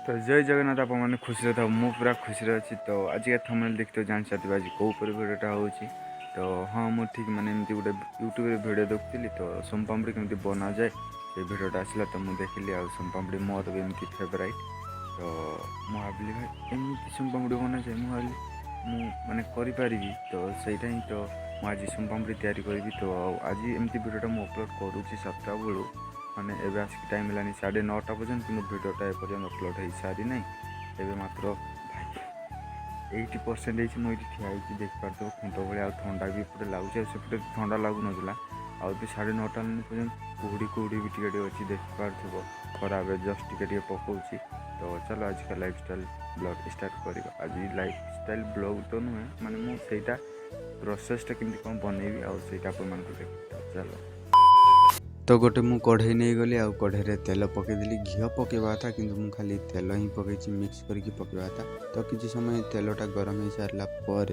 तो जय जगन्नाथ आप मैंने खुशी था मु पूरा खुशी अच्छी तो आज थंबनेल देखते हो जान सकते आज कौ भिडियोटा हो तो हाँ मुझे ठीक माने एमती गोटे यूट्यूब रे भिडियो देखुली तो सोमपापड़ी केमती बना जाए से भिडियोटा आसला तो मुझे देखिली आ सोमपापड़ी मोर भी एमती फेवराइट तो मुझे भाविली भाई एमती सोमपापड़ी बना जाए मुझे माने करी तो सहीटा ही तो मुझे आज सोमपापड़ी तैयारी करी तो आज एमती भिडियोटा मुझे अपलोड करुँची 7टा बेलू माने एबे आसिक टाइम है 9:30 पर्यंत कि भिडियोटा एपर्यंत अपलोड हो सारी ना एबे मात्र भाई 80% मुझे ठिया देखिपे खुंट भाई थंडा भी एपटे लगुच सेपटे थंडा लगुन आउ 9:30 पर्यंत कुहुड़ी भी टे अच्छी देखिपे खरा जस्ट टे पकाऊँच तो चलो आज का लाइफस्टाइल ब्लॉग स्टार्ट कर आज लाइफस्टाइल ब्लॉग तो नुहे माने मुझे प्रोसेसटा केमती कौन बनैबी आईटा आप देख चलो तो गोटे मु कढ़ई नहीं गली आ कढ़ई तेल पकईदेली घी पकेवा था कि मुझे खाली तेल ही पकई मिक्स करके पकेवा था तो किसी समय तेलटा गरम हो सारा पर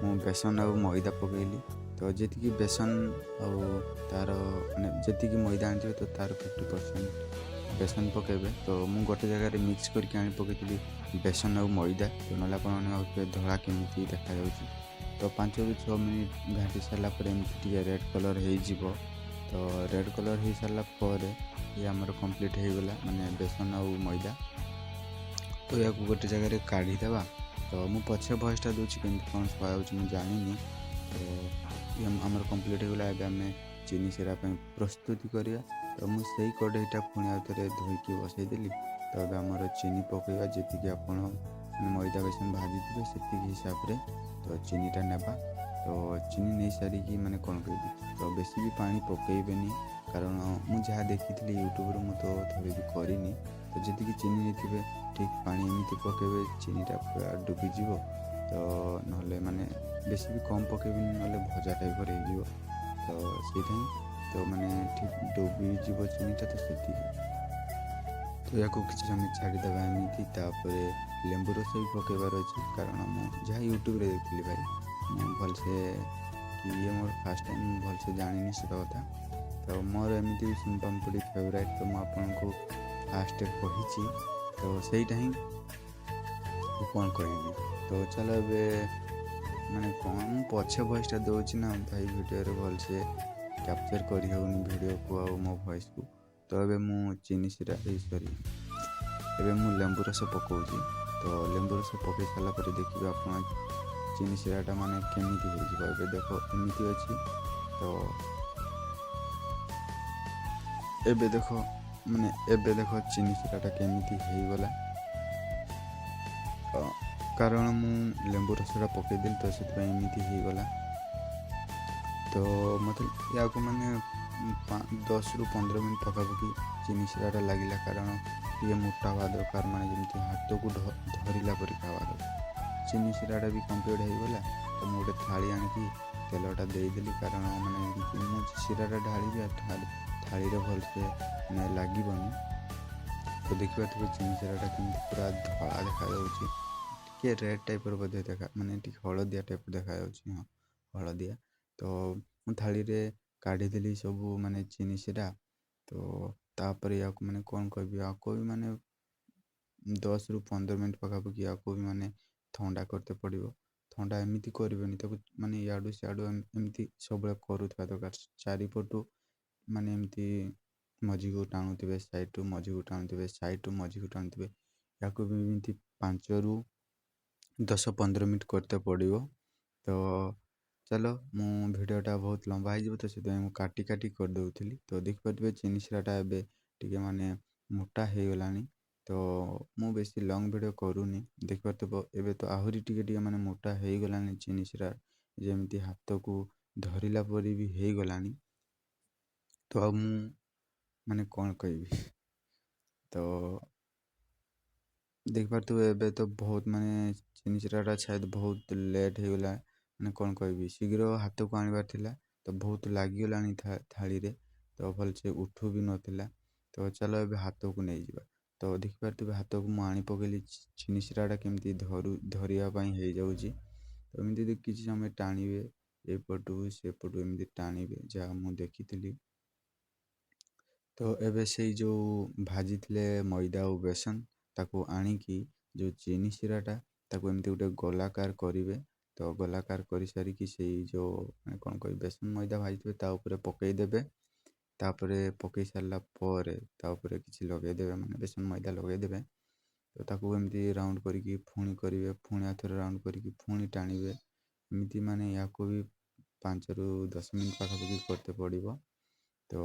मु बेसन आ मैदा पकईली तो जी बेसन आर मानते जी मैदा आनी तो तार 50% बेसन पकेबे तो मु गोटे जगह मिक्स करके आनी पकईली बेसन आ मैदा तो ना धड़ा केमी देखा तो 5 ରୁ 6 मिनिट घाटी सारापर एमती रेड कलर हो तो रेड कलर हो सारा पर ये आमर कंप्लीट हो गला माने बेसन आ मैदा तो या गोटे जगह काढ़ीदेवा तो मु पछे भॉइसटा दूसरी केमती कौन शुआ मुझे जानी तो ये आमर कंप्लीट हो गला आम चीनी सिरा प्रस्तुति करिया तो मुझे कढ़ईटा पुणी आउ थे धोईकी बसईदेली तो अब आमर चीनी पकईवा जी आप मैदा बेसन भाजी थे से हिसाब से तो चीनीटा नेबा तो चीनी नहीं सारिकी माने कौन कह तो बेसी भी पानी पकईबेनी कारण मुझे देखी यूट्यूब रू तो थे भी करनी तो जी चीनी नहीं ठीक पानी एमती पकेबे चीनीटा पूरा डुबीज तो ना माने बेसी भी कम पकेबेनी ना भजा टाइप हो तो से तो माने ठीक डुबीज चीनीटा तो से तो या किसी समय छाड़ीदेवा एमती लेंबू रस भी पकेबार अच्छे कारण मुझे यूट्यूब रे देखी भाई भलसे कि ये मोर फास्ट टाइम भलसे जानी से कथा तो मोर एमती सोमपापड़ी फेवराइट तो मुझे फास्ट कही तो सहीटा ही कौन कह तो चलो ए माने कौन पछे भॉइसटा दूसरी ना भाई वीडियो भलसे कैप्चर कर वीडियो को आ मो वॉइस को तो ये मु चीनी सिरा सॉरी एबे मु लेंबू रस पकाऊँगी तो लेंबू रस पकई सारापर देखिए आप चीनी सिराटा माने केमिति हो देखो एमती अच्छी तो एबे देखो माने एबे देखो चीनी सिराटा केमिति हो गला कारण मु लेंबू रसटा पकईदेली तो से एमती हो गला तो मतलब या मैंने 10 ରୁ 15 मिनट पकापकी चीनी सिराटा लगिला कारण ये मोटा हवा दरकार माने जमती हाथ को धरला पर हवा दरकार चीनी सिराटा भी कंप्लीट हो गला तो मुझे गोटे थाली आणिकी तेलटा देदेली कारण मैंने मुझे सिराटा ढाली थाली भलसे लगे तो देखा थे चीनी सिराटा केमती पूरा धला देखा टे रेड टाइप बोधे देखा माने हलदिया टाइप देखा हाँ हलदिया तो थाली रे काढ़ीदेली सब माने चीनी सिरा तो तापर या मैंने कौन कह आपको भी माने 10 ରୁ 15 मिनट पकापकी आपको भी माने ठंडा करते पड़ो ठंडा एमती करेनि तो माने इडू सियाडू एमती सब करुवा दरकार चारिपटू माने एमती मझी को टाणुवे साइड रू मझी को टाणुवे साइड रू मझी को टाणुवे या भी एमती 5 ରୁ 10-15 मिनट करते पड़ो तो चलो मु भिडियोटा बहुत लंबा हो तो से काटी काटी करदे तो देखिए चीनी सिराटा एबे टिके माने मोटा हो गलानी तो मु बेसी लंग वीडियो करूनी देखिए एबे तो आहरी टिके माने मोटा हो गलानी चीनी सिरा जमी हाथ को धरला परी भी हो गलानी तो अब मु माने कौन कह तो देखिए एबे तो बहुत माने चीनी सिराटा शायद बहुत लेट हो गला मैंने कौन कह शीघ्र हाथ को आनबार थिला तो बहुत लगिगला थाली रे तो भलसे उठू भी नाला तो चलो ए हाथ को नहीं जावा तो देखिए हाथ को मुझे आनी पकईली चीनी सिराटा केमती धरियापाई हो जाऊँगी तो एमती किसी समय टाणिबे एपटू सेपटू एमती टाणिबे जहाँ मुझे देखी तो एबे से जो भाजी थे मैदा और बेसन ତାକୁ ଆଣିକି ଯେଉଁ ଚିନି ଶିରାଟା ତାକୁ ଏମିତି ଗୋଟେ ଗୋଲାକାର କରିବେ। ତ ଗୋଲାକାର କରିସାରିକି ସେଇ ଯେଉଁ ମାନେ କ'ଣ କହିବି ବେସନ ମଇଦା ଭାଜିଥିବେ ତା ଉପରେ ପକାଇ ଦେବେ। ତାପରେ ପକାଇ ସାରିଲା ପରେ ତା ଉପରେ କିଛି ଲଗାଇଦେବେ, ମାନେ ବେସନ ମଇଦା ଲଗାଇଦେବେ। ତ ତାକୁ ଏମିତି ରାଉଣ୍ଡ କରିକି ପୁଣି କରିବେ, ପୁଣି ଆଉ ଥରେ ରାଉଣ୍ଡ କରିକି ପୁଣି ଟାଣିବେ। ଏମିତି ମାନେ ୟାକୁ ବି 5ରୁ 10 ମିନିଟ୍ ପାଖାପାଖି କରତେ ପଡ଼ିବ। ତ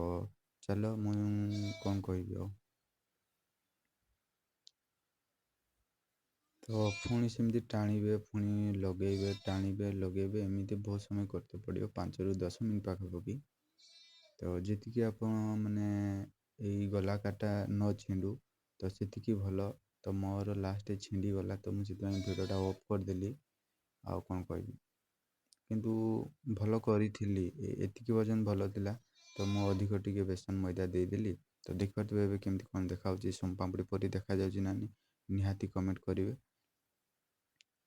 ଚାଲ ମୁଁ କ'ଣ କହିବି ଆଉ। ତ ପୁଣି ସେମିତି ଟାଣିବେ, ପୁଣି ଲଗାଇବେ, ଟାଣିବେ, ଲଗାଇବେ, ଏମିତି ବହୁତ ସମୟ କରତେ ପଡ଼ିବ, 5ରୁ 10 ମିନିଟ୍ ପାଖାପାଖି। ତ ଯେତିକି ଆପଣ ମାନେ ଏଇ ଗୋଲାକାରଟା ନ ଛିଣ୍ଡୁ ତ ସେତିକି ଭଲ। ତ ମୋର ଲାଷ୍ଟରେ ଛିଣ୍ଡିଗଲା, ତ ମୁଁ ସେଥିପାଇଁ ଭିଡ଼ିଓଟା ଅଫ୍ କରିଦେଲି। ଆଉ କ'ଣ କହିବି, କିନ୍ତୁ ଭଲ କରିଥିଲି, ଏତିକି ପର୍ଯ୍ୟନ୍ତ ଭଲ ଥିଲା। ତ ମୁଁ ଅଧିକ ଟିକେ ବେସନ ମଇଦା ଦେଇଦେଲି। ତ ଦେଖିପାରୁଥିବେ ଏବେ କେମିତି କ'ଣ ଦେଖାହେଉଛି, ସୋନପାମ୍ପୁଡ଼ି ପରି ଦେଖାଯାଉଛି ନା ନିହାତି କମେଣ୍ଟ କରିବେ।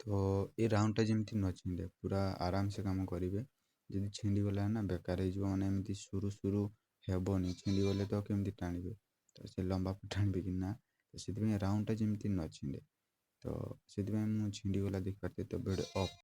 ତ ଏ ରାଉଣ୍ଡଟା ଯେମିତି ନ ଛିଣ୍ଡେ, ପୁରା ଆରାମସେ କାମ କରିବେ। ଯଦି ଛିଣ୍ଡିଗଲା ନା ବେକାର ହେଇଯିବ, ମାନେ ଏମିତି ସୁରୁ ହେବନି। ଛିଣ୍ଡିଗଲେ ତ କେମିତି ଟାଣିବେ, ତ ସେ ଲମ୍ବା ଟାଣିବେ କି ନା। ତ ସେଥିପାଇଁ ରାଉଣ୍ଡଟା ଯେମିତି ନ ଛିଣ୍ଡେ, ତ ସେଥିପାଇଁ ମୁଁ ଛିଣ୍ଡିଗଲା ଦେଖିପାରୁଥିବେ। ତ ଭିଡ଼ିଓ ଅଫ୍